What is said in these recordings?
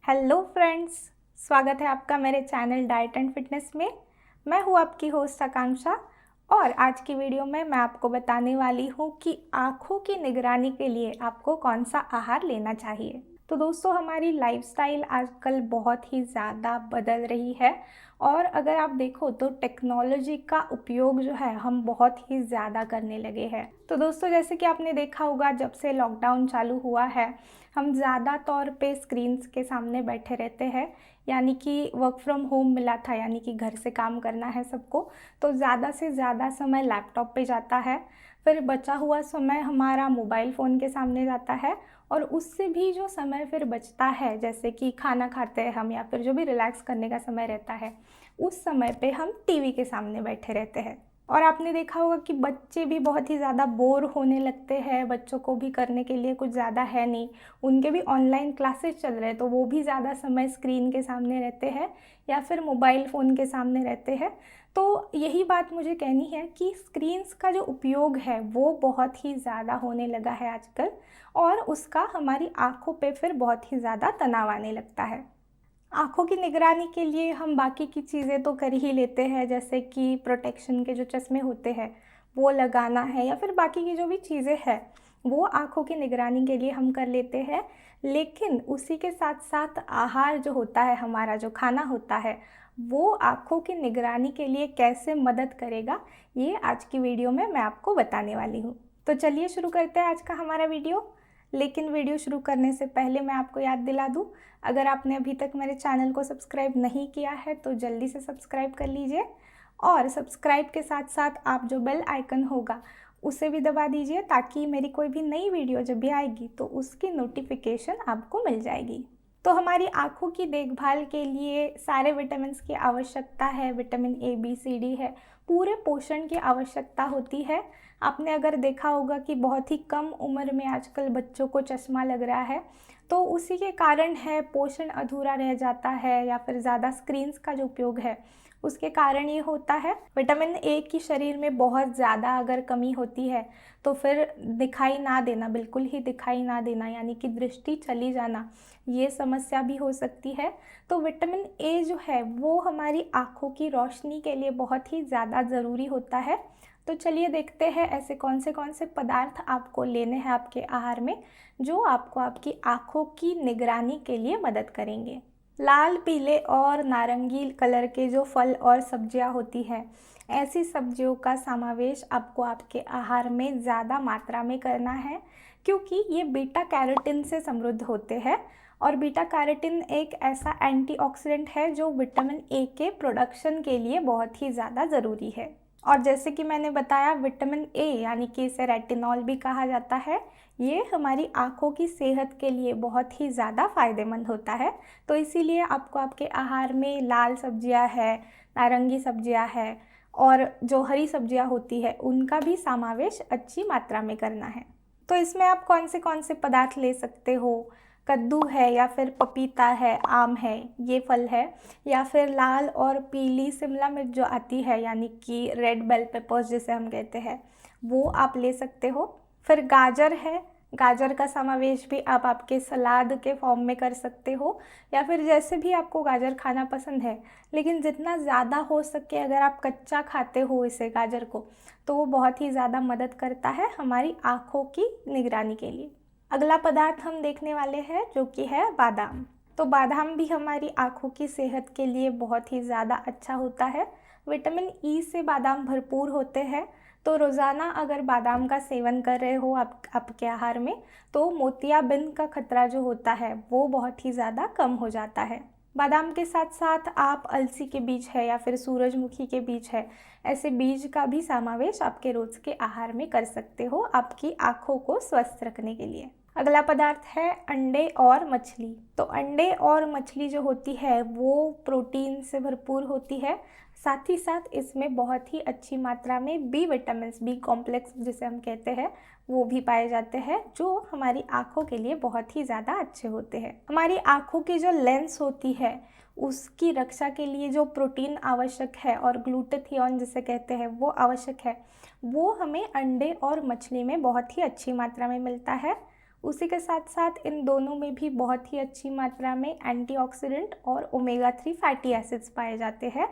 Hello friends, स्वागत है आपका मेरे चैनल डाइट एंड फिटनेस में। मैं हूँ आपकी होस्ट आकांक्षा और आज की वीडियो में मैं आपको बताने वाली हूँ कि आँखों की निगरानी के लिए आपको कौन सा आहार लेना चाहिए। तो दोस्तों, हमारी लाइफस्टाइल आजकल बहुत ही ज़्यादा बदल रही है और अगर आप देखो तो टेक्नोलॉजी का उपयोग जो है हम बहुत ही ज़्यादा करने लगे हैं। तो दोस्तों, जैसे कि आपने देखा होगा, जब से लॉकडाउन चालू हुआ है हम ज़्यादा तौर पे स्क्रीन्स के सामने बैठे रहते हैं। यानी कि वर्क फ्रॉम होम मिला था, यानी कि घर से काम करना है सबको, तो ज़्यादा से ज़्यादा समय लैपटॉप पे जाता है। फिर बचा हुआ समय हमारा मोबाइल फ़ोन के सामने जाता है और उससे भी जो समय फिर बचता है, जैसे कि खाना खाते हैं हम या फिर जो भी रिलैक्स करने का समय रहता है, उस समय पे हम टीवी के सामने बैठे रहते हैं। और आपने देखा होगा कि बच्चे भी बहुत ही ज़्यादा बोर होने लगते हैं, बच्चों को भी करने के लिए कुछ ज़्यादा है नहीं, उनके भी ऑनलाइन क्लासेस चल रहे हैं तो वो भी ज़्यादा समय स्क्रीन के सामने रहते हैं या फिर मोबाइल फ़ोन के सामने रहते हैं। तो यही बात मुझे कहनी है कि स्क्रीन्स का जो उपयोग है वो बहुत ही ज़्यादा होने लगा है आजकल और उसका हमारी आँखों पे फिर बहुत ही ज़्यादा तनाव आने लगता है। आँखों की निगरानी के लिए हम बाकी की चीज़ें तो कर ही लेते हैं, जैसे कि प्रोटेक्शन के जो चश्मे होते हैं वो लगाना है या फिर बाकी की जो भी चीज़ें हैं वो आँखों की निगरानी के लिए हम कर लेते हैं। लेकिन उसी के साथ साथ आहार जो होता है, हमारा जो खाना होता है, वो आँखों की निगरानी के लिए कैसे मदद करेगा, ये आज की वीडियो में मैं आपको बताने वाली हूँ। तो चलिए शुरू करते हैं आज का हमारा वीडियो। लेकिन वीडियो शुरू करने से पहले मैं आपको याद दिला दूँ, अगर आपने अभी तक मेरे चैनल को सब्सक्राइब नहीं किया है तो जल्दी से सब्सक्राइब कर लीजिए और सब्सक्राइब के साथ साथ आप जो बेल आइकन होगा उसे भी दबा दीजिए, ताकि मेरी कोई भी नई वीडियो जब भी आएगी तो उसकी नोटिफिकेशन आपको मिल जाएगी। तो हमारी आँखों की देखभाल के लिए सारे विटामिन्स की आवश्यकता है, vitamin A B C D है, पूरे पोषण की आवश्यकता होती है। आपने अगर देखा होगा कि बहुत ही कम उम्र में आजकल बच्चों को चश्मा लग रहा है, तो उसी के कारण है, पोषण अधूरा रह जाता है या फिर ज़्यादा स्क्रीन्स का जो उपयोग है उसके कारण ये होता है। विटामिन ए की शरीर में बहुत ज़्यादा अगर कमी होती है तो फिर दिखाई ना देना, बिल्कुल ही दिखाई ना देना, यानी कि दृष्टि चली जाना, ये समस्या भी हो सकती है। तो विटामिन ए जो है वो हमारी आँखों की रोशनी के लिए बहुत ही ज़्यादा ज़रूरी होता है। तो चलिए देखते हैं ऐसे कौन से पदार्थ आपको लेने हैं आपके आहार में जो आपको आपकी आँखों की निगरानी के लिए मदद करेंगे। लाल, पीले और नारंगी कलर के जो फल और सब्जियां होती हैं, ऐसी सब्जियों का समावेश आपको आपके आहार में ज़्यादा मात्रा में करना है, क्योंकि ये बीटा कैरोटीन से समृद्ध होते हैं और बीटा कैरोटीन एक ऐसा एंटीऑक्सीडेंट है जो विटामिन ए के प्रोडक्शन के लिए बहुत ही ज़्यादा ज़रूरी है। और जैसे कि मैंने बताया, विटामिन ए यानी कि इसे रेटिनॉल भी कहा जाता है, ये हमारी आँखों की सेहत के लिए बहुत ही ज़्यादा फ़ायदेमंद होता है। तो इसीलिए आपको आपके आहार में लाल सब्जियां है, नारंगी सब्जियां है और जो हरी सब्जियां होती है उनका भी समावेश अच्छी मात्रा में करना है। तो इसमें आप कौन से पदार्थ ले सकते हो? कद्दू है या फिर पपीता है, आम है, ये फल है, या फिर लाल और पीली शिमला मिर्च जो आती है, यानी कि रेड बेल पेपर्स जिसे हम कहते हैं, वो आप ले सकते हो। फिर गाजर है, गाजर का समावेश भी आप आपके सलाद के फॉर्म में कर सकते हो या फिर जैसे भी आपको गाजर खाना पसंद है, लेकिन जितना ज़्यादा हो सके अगर आप कच्चा खाते हो इसे, गाजर को, तो वो बहुत ही ज़्यादा मदद करता है हमारी आँखों की निगरानी के लिए। अगला पदार्थ हम देखने वाले हैं जो कि है बादाम। तो बादाम भी हमारी आँखों की सेहत के लिए बहुत ही ज़्यादा अच्छा होता है। विटामिन ई से बादाम भरपूर होते हैं, तो रोज़ाना अगर बादाम का सेवन कर रहे हो आप आपके आहार में, तो मोतियाबिंद का खतरा जो होता है वो बहुत ही ज़्यादा कम हो जाता है। बादाम के साथ साथ आप अलसी के बीज है या फिर सूरजमुखी के बीज है, ऐसे बीज का भी समावेश आपके रोज़ के आहार में कर सकते हो आपकी आँखों को स्वस्थ रखने के लिए। अगला पदार्थ है अंडे और मछली। तो अंडे और मछली जो होती है वो प्रोटीन से भरपूर होती है, साथ ही साथ इसमें बहुत ही अच्छी मात्रा में बी विटामिन्स, बी कॉम्प्लेक्स जिसे हम कहते हैं, वो भी पाए जाते हैं, जो हमारी आँखों के लिए बहुत ही ज़्यादा अच्छे होते हैं। हमारी आँखों की जो लेंस होती है उसकी रक्षा के लिए जो प्रोटीन आवश्यक है और ग्लूटाथियोन जिसे कहते हैं वो आवश्यक है, वो हमें अंडे और मछली में बहुत ही अच्छी मात्रा में मिलता है। उसी के साथ साथ इन दोनों में भी बहुत ही अच्छी मात्रा में एंटीऑक्सीडेंट और ओमेगा 3 फैटी एसिड्स पाए जाते हैं,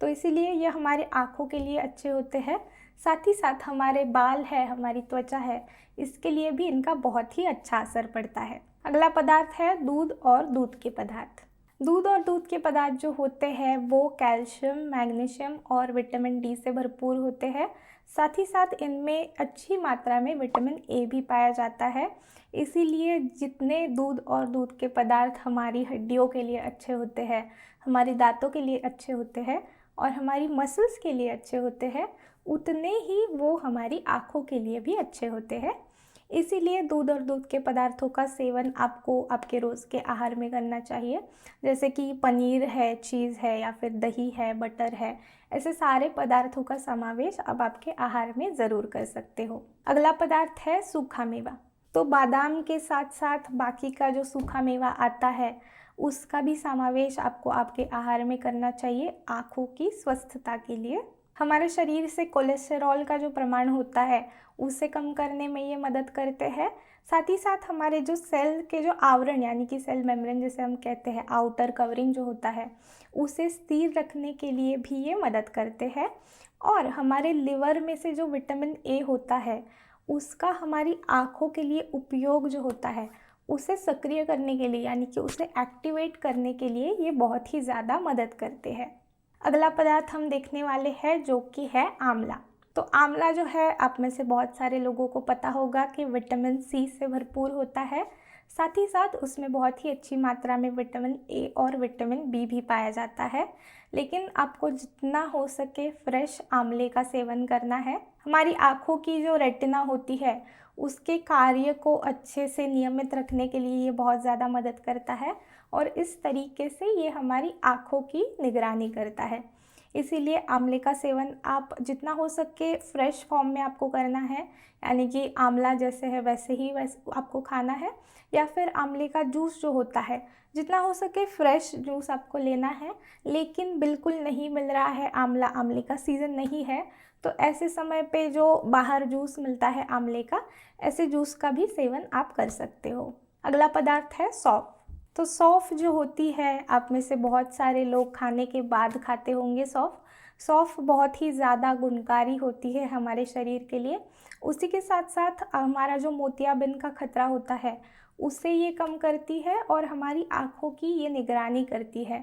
तो इसीलिए ये हमारे आँखों के लिए अच्छे होते हैं। साथ ही साथ हमारे बाल है, हमारी त्वचा है, इसके लिए भी इनका बहुत ही अच्छा असर पड़ता है। अगला पदार्थ है दूध और दूध के पदार्थ। दूध और दूध के पदार्थ जो होते हैं वो कैल्शियम, मैग्नीशियम और विटामिन डी से भरपूर होते हैं। साथ ही साथ इनमें अच्छी मात्रा में विटामिन ए भी पाया जाता है। इसीलिए जितने दूध और दूध के पदार्थ हमारी हड्डियों के लिए अच्छे होते हैं, हमारे दांतों के लिए अच्छे होते हैं और हमारी मसल्स के लिए अच्छे होते हैं, उतने ही वो हमारी आँखों के लिए भी अच्छे होते हैं। इसीलिए दूध और दूध के पदार्थों का सेवन आपको आपके रोज़ के आहार में करना चाहिए, जैसे कि पनीर है, चीज़ है या फिर दही है, बटर है, ऐसे सारे पदार्थों का समावेश आप आपके आहार में ज़रूर कर सकते हो। अगला पदार्थ है सूखा मेवा। तो बादाम के साथ साथ बाकी का जो सूखा मेवा आता है उसका भी समावेश आपको आपके आहार में करना चाहिए आँखों की स्वस्थता के लिए। हमारे शरीर से कोलेस्टेरॉल का जो प्रमाण होता है उसे कम करने में ये मदद करते हैं। साथ ही साथ हमारे जो सेल के जो आवरण यानी कि सेल मेम्ब्रेन जिसे हम कहते हैं, आउटर कवरिंग जो होता है, उसे स्थिर रखने के लिए भी ये मदद करते हैं। और हमारे लिवर में से जो विटामिन ए होता है उसका हमारी आँखों के लिए उपयोग जो होता है उसे सक्रिय करने के लिए यानी कि उसे एक्टिवेट करने के लिए ये बहुत ही ज़्यादा मदद करते हैं। अगला पदार्थ हम देखने वाले हैं जो कि है आंवला। तो आंवला जो है आप में से बहुत सारे लोगों को पता होगा कि विटामिन सी से भरपूर होता है। साथ ही साथ उसमें बहुत ही अच्छी मात्रा में विटामिन ए और विटामिन बी भी पाया जाता है। लेकिन आपको जितना हो सके फ्रेश आंवले का सेवन करना है। हमारी आँखों की जो रेटिना होती है उसके कार्य को अच्छे से नियमित रखने के लिए ये बहुत ज़्यादा मदद करता है और इस तरीके से ये हमारी आँखों की निगरानी करता है। इसीलिए आंवले का सेवन आप जितना हो सके फ्रेश फॉर्म में आपको करना है, यानी कि आंवला जैसे है वैसे ही आपको खाना है, या फिर आंवले का जूस जो होता है जितना हो सके फ्रेश जूस आपको लेना है। लेकिन बिल्कुल नहीं मिल रहा है आंवला, आंवले का सीज़न नहीं है, तो ऐसे समय पे जो बाहर जूस मिलता है आंवले का, ऐसे जूस का भी सेवन आप कर सकते हो। अगला पदार्थ है सौंफ। तो सौंफ जो होती है आप में से बहुत सारे लोग खाने के बाद खाते होंगे सौंफ। सौंफ बहुत ही ज़्यादा गुणकारी होती है हमारे शरीर के लिए। उसी के साथ साथ हमारा जो मोतियाबिंद का खतरा होता है उसे ये कम करती है और हमारी आँखों की ये निगरानी करती है।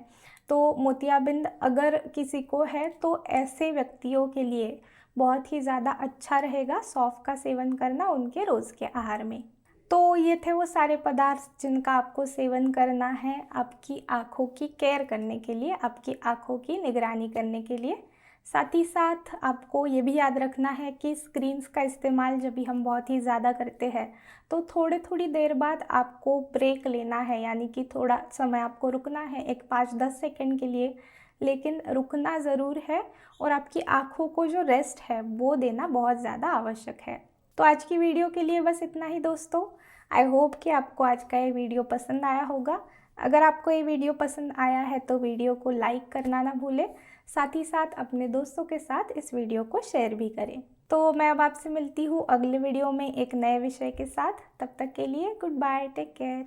तो मोतियाबिंद अगर किसी को है तो ऐसे व्यक्तियों के लिए बहुत ही ज़्यादा अच्छा रहेगा सौंफ का सेवन करना उनके रोज़ के आहार में। तो ये थे वो सारे पदार्थ जिनका आपको सेवन करना है आपकी आँखों की केयर करने के लिए, आपकी आँखों की निगरानी करने के लिए। साथ ही साथ आपको ये भी याद रखना है कि स्क्रीन्स का इस्तेमाल जब भी हम बहुत ही ज़्यादा करते हैं तो थोड़ी देर बाद आपको ब्रेक लेना है, यानी कि थोड़ा समय आपको रुकना है, एक 5-10 सेकंड के लिए, लेकिन रुकना ज़रूर है और आपकी आँखों को जो रेस्ट है वो देना बहुत ज़्यादा आवश्यक है। तो आज की वीडियो के लिए बस इतना ही दोस्तों। आई होप कि आपको आज का ये वीडियो पसंद आया होगा। अगर आपको ये वीडियो पसंद आया है तो वीडियो को लाइक करना ना भूलें, साथ ही साथ अपने दोस्तों के साथ इस वीडियो को शेयर भी करें। तो मैं अब आपसे मिलती हूँ अगले वीडियो में एक नए विषय के साथ। तब तक के लिए गुड बाय, टेक केयर।